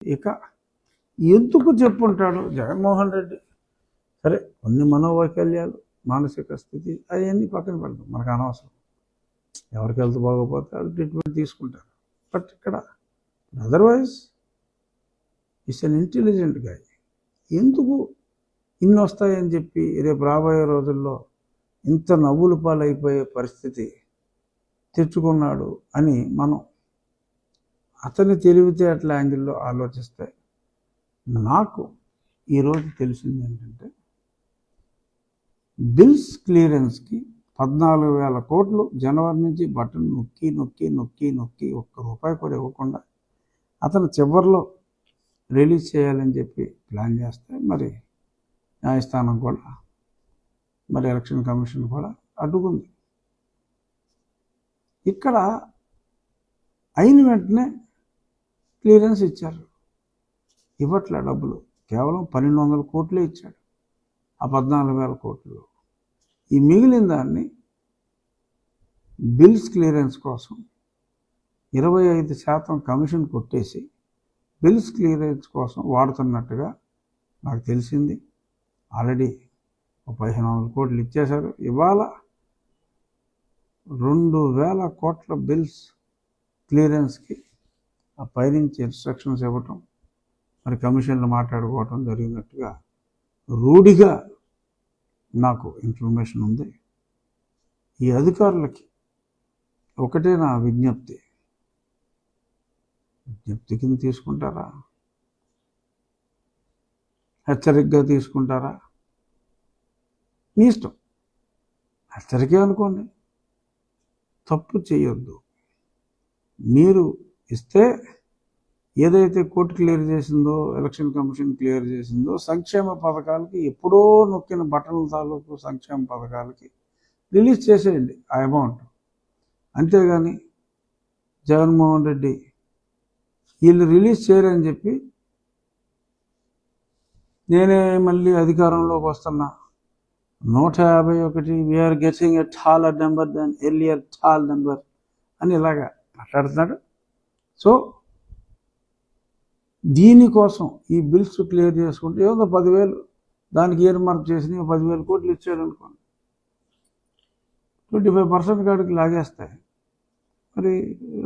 ఇక ఎందుకు చెప్పుంటాడు జగన్మోహన్ రెడ్డి? సరే, కొన్ని మనోవైకల్యాలు, మానసిక స్థితి అవన్నీ పక్కన పెడతాం, మనకు అనవసరం. ఎవరికి హెల్త్ బాగోపోతే వాళ్ళు ట్రీట్మెంట్ తీసుకుంటారు. బట్ ఇక్కడ otherwise it's an intelligent guy. ఎందుకు ఇన్ని వస్తాయని చెప్పి రేపు రాబోయే రోజుల్లో ఇంత నవ్వులు పాలైపోయే పరిస్థితి తెచ్చుకున్నాడు అని మనం అతని తెలివితేటల యాంగిల్లో ఆలోచిస్తే నాకు ఈరోజు తెలిసింది ఏంటంటే, బిల్స్ క్లియరెన్స్కి 14,000 కోట్లు జనవరి నుంచి బటన్ నొక్కి నొక్కి నొక్కి నొక్కి ₹1 కూడా ఇవ్వకుండా అతను చివరిలో రిలీజ్ చేయాలని చెప్పి ప్లాన్ చేస్తే మరి న్యాయస్థానం కూడా, మరి ఎలక్షన్ కమిషన్ కూడా అడ్డుకుంది. ఇక్కడ అయిన వెంటనే క్లియరెన్స్ ఇచ్చారు. ఇవ్వట్లే డబ్బులు, కేవలం 1,200 కోట్లే ఇచ్చాడు ఆ 14,000 కోట్లు. ఈ మిగిలిన దాన్ని బిల్స్ క్లియరెన్స్ కోసం 25% కమిషన్ కొట్టేసి బిల్స్ క్లియరెన్స్ కోసం వాడుతున్నట్టుగా నాకు తెలిసింది. ఆల్రెడీ 1,500 కోట్లు ఇచ్చేశారు. ఇవాళ 2,000 కోట్ల బిల్స్ క్లియరెన్స్కి ఆ పైనుంచి ఇన్స్ట్రక్షన్స్ ఇవ్వటం, మరి కమిషన్లు మాట్లాడుకోవటం జరిగినట్టుగా రూఢిగా నాకు ఇన్ఫర్మేషన్ ఉంది. ఈ అధికారులకి ఒకటే నా విజ్ఞప్తి కింద తీసుకుంటారా, హెచ్చరికగా తీసుకుంటారా, మీ ఇష్టం. హెచ్చరికే అనుకోండి, తప్పు చేయొద్దు. మీరు ఇస్తే ఏదైతే కోర్టు క్లియర్ చేసిందో, ఎలక్షన్ కమిషన్ క్లియర్ చేసిందో, సంక్షేమ పథకాలకి ఎప్పుడో నొక్కిన బటన్ల తాలూకు సంక్షేమ పథకాలకి రిలీజ్ చేసేయండి ఆ అమౌంట్. అంతేగాని జగన్మోహన్ రెడ్డి వీళ్ళు రిలీజ్ చేయరని చెప్పి నేనే మళ్ళీ అధికారంలోకి వస్తున్నా, 151 we are getting a taller number than earlier tall number అని ఇలాగా మాట్లాడుతున్నాడు. సో దీనికోసం ఈ బిల్స్ క్లియర్ చేసుకుంటే ఏదో 10,000 దానికి ఇయర్ మార్క్ చేసి 10,000 కోట్లు ఇచ్చాడు అనుకోండి, 25% కాడికి లాగేస్తాయి. మరి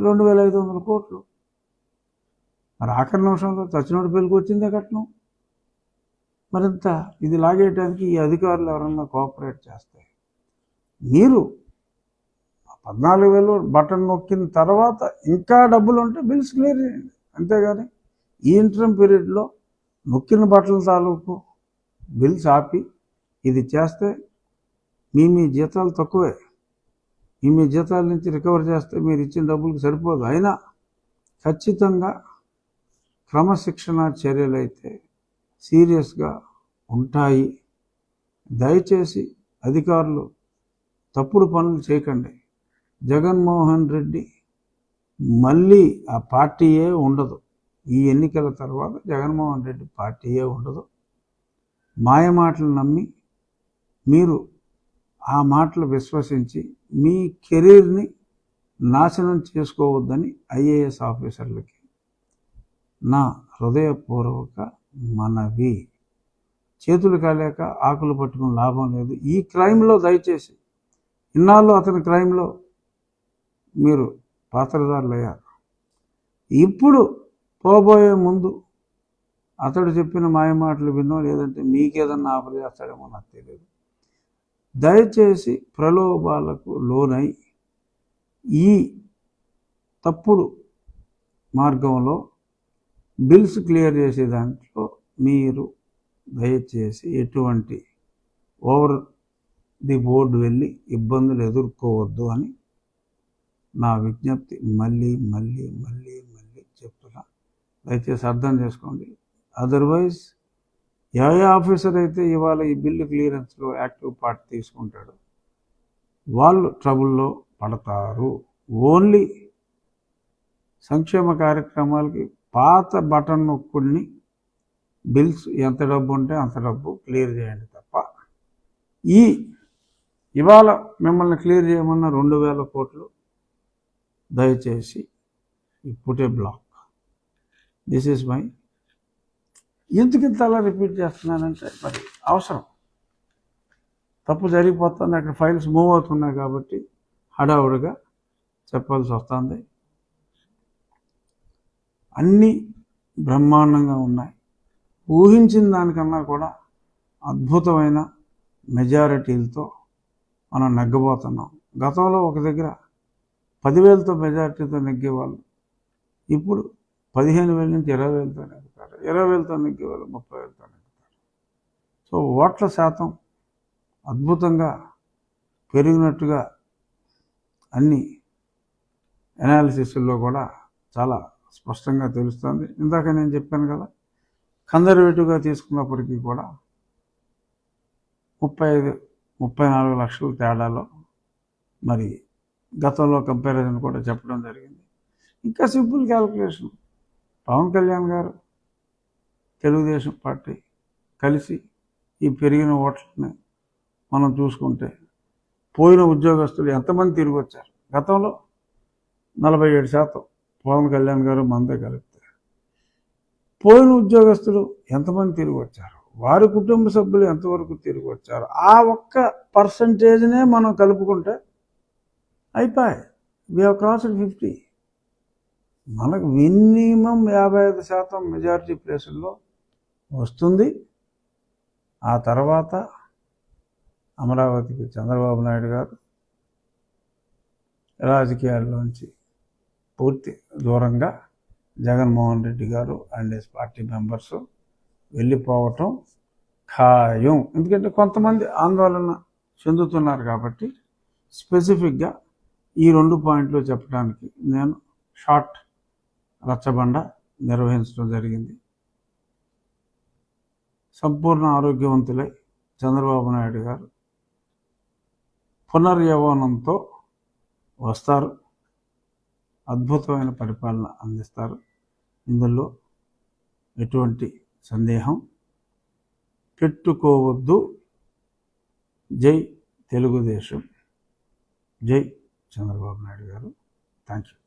2,500 కోట్లు. మరి ఆఖరి నిమిషంలో చచ్చినోడి పెళ్ళికి వచ్చిందే కట్నం. మరింత ఇది లాగేయడానికి ఈ అధికారులు ఎవరన్నా కోఆపరేట్ చేస్తాయి. మీరు 14,000 బటన్ నొక్కిన తర్వాత ఇంకా డబ్బులు ఉంటే బిల్స్ క్లియర్ చేయండి. అంతేగాని ఈ ఇంటర్మ్ పీరియడ్లో నొక్కిన బట్టల తాలూకు బిల్స్ ఆపి ఇది చేస్తే మీ జీతాలు తక్కువే. మీ జీతాల నుంచి రికవర్ చేస్తే మీరు ఇచ్చిన డబ్బులకు సరిపోదు. అయినా ఖచ్చితంగా క్రమశిక్షణ చర్యలు అయితే సీరియస్గా ఉంటాయి. దయచేసి అధికారులు తప్పుడు పనులు చేయకండి. జగన్మోహన్ రెడ్డి మళ్ళీ ఆ పార్టీయే ఉండదు. ఈ ఎన్నికల తర్వాత జగన్మోహన్ రెడ్డి పార్టీయే ఉండదు. మాయమాటలు నమ్మి మీరు ఆ మాటలు విశ్వసించి మీ కెరీర్ని నాశనం చేసుకోవద్దని ఐఏఎస్ ఆఫీసర్లకి నా హృదయపూర్వక మనవి. చేతులు కాలేక ఆకులు పట్టుకుని లాభం లేదు. ఈ క్రైమ్లో దయచేసి, ఇన్నాళ్ళు అతని క్రైమ్లో మీరు పాత్రదారులు అయ్యారు. ఇప్పుడు పోబోయే ముందు అతడు చెప్పిన మాయమాటలు విన్నో, లేదంటే మీకేదన్నా ఆఫర్ చేస్తాడేమో నాకు తెలియదు. దయచేసి ప్రలోభాలకు లోనై ఈ తప్పుడు మార్గంలో బిల్స్ క్లియర్ చేసే దాంట్లో మీరు దయచేసి ఎటువంటి ఓవర్ ది బోర్డు వెళ్ళి ఇబ్బందులు ఎదుర్కోవద్దు అని నా విజ్ఞప్తి మళ్ళీ మళ్ళీ మళ్ళీ మళ్ళీ చెప్తున్నా. దయచేసి అర్థం చేసుకోండి. అదర్వైజ్ ఏ ఆఫీసర్ అయితే ఇవాళ ఈ బిల్లు క్లియరెన్స్లో యాక్టివ్ పార్ట్ తీసుకుంటాడో వాళ్ళు ట్రబుల్లో పడతారు. ఓన్లీ సంక్షేమ కార్యక్రమాలకి పాత బటన్ నొక్కుని బిల్స్ ఎంత డబ్బు ఉంటే అంత డబ్బు క్లియర్ చేయండి తప్ప ఇవాళ మిమ్మల్ని క్లియర్ చేయమన్న 2,000 కోట్లు దయచేసి put a block. This is my ఎందుకు ఇంత అలా రిపీట్ చేస్తున్నానంటే మరి అవసరం, తప్పు జరిగిపోతుంది, అక్కడ ఫైల్స్ మూవ్ అవుతున్నాయి కాబట్టి హడావుడిగా చెప్పాల్సి వస్తుంది. అన్నీ బ్రహ్మాండంగా ఉన్నాయి. ఊహించిన దానికన్నా కూడా అద్భుతమైన మెజారిటీలతో మనం నెగ్గబోతున్నాం. గతంలో ఒక దగ్గర 10,000తో మెజారిటీతో నెగ్గేవాళ్ళు ఇప్పుడు 15,000 నుంచి 20,000తో నెగ్గుతారు, 20,000తో నెగ్గేవాళ్ళు 30,000తో నెగ్గుతారు. సో ఓట్ల శాతం అద్భుతంగా పెరిగినట్టుగా అన్ని అనాలిసిస్లో కూడా చాలా స్పష్టంగా తెలుస్తుంది. ఇందాక నేను చెప్పాను కదా, కన్జర్వేటివ్గా తీసుకున్నప్పటికీ కూడా 35-34 లక్షల తేడాలో మరి గతంలో కంపారిజన్ కూడా చెప్పడం జరిగింది. ఇంకా సింపుల్ క్యాలిక్యులేషన్, పవన్ కళ్యాణ్ గారు తెలుగుదేశం పార్టీ కలిసి ఈ పెరిగిన ఓట్లని మనం చూసుకుంటే పోయిన ఉద్యోగస్తులు ఎంతమంది తిరిగి వచ్చారు? గతంలో 47% పవన్ కళ్యాణ్ గారు మందే కలిపితే, పోయిన ఉద్యోగస్తులు ఎంతమంది తిరిగి వచ్చారు, వారి కుటుంబ సభ్యులు ఎంతవరకు తిరిగి వచ్చారు, ఆ ఒక్క పర్సంటేజ్నే మనం కలుపుకుంటే అయిపోయి వి హావ్ క్రాస్డ్ 50. మనకు మినిమం 55% మెజారిటీ ప్లేసుల్లో వస్తుంది. ఆ తర్వాత అమరావతికి చంద్రబాబు నాయుడు గారు రాజకీయాల్లోంచి పూర్తి దూరంగా జగన్మోహన్ రెడ్డి గారు అండ్ హిస్ పార్టీ మెంబర్స్ వెళ్ళిపోవటం ఖాయం. ఎందుకంటే కొంతమంది ఆందోళన చెందుతున్నారు కాబట్టి స్పెసిఫిక్గా ఈ 2 పాయింట్లు చెప్పడానికి నేను షార్ట్ రచ్చబండ నిర్వహించడం జరిగింది. సంపూర్ణ ఆరోగ్యవంతులై చంద్రబాబు నాయుడు గారు పునర్యవనంతో వస్తారు, అద్భుతమైన పరిపాలన అందిస్తారు. ఇందులో ఎటువంటి సందేహం పెట్టుకోవద్దు. జై తెలుగుదేశం, జై చంద్రబాబు నాయుడు గారు. Thank you.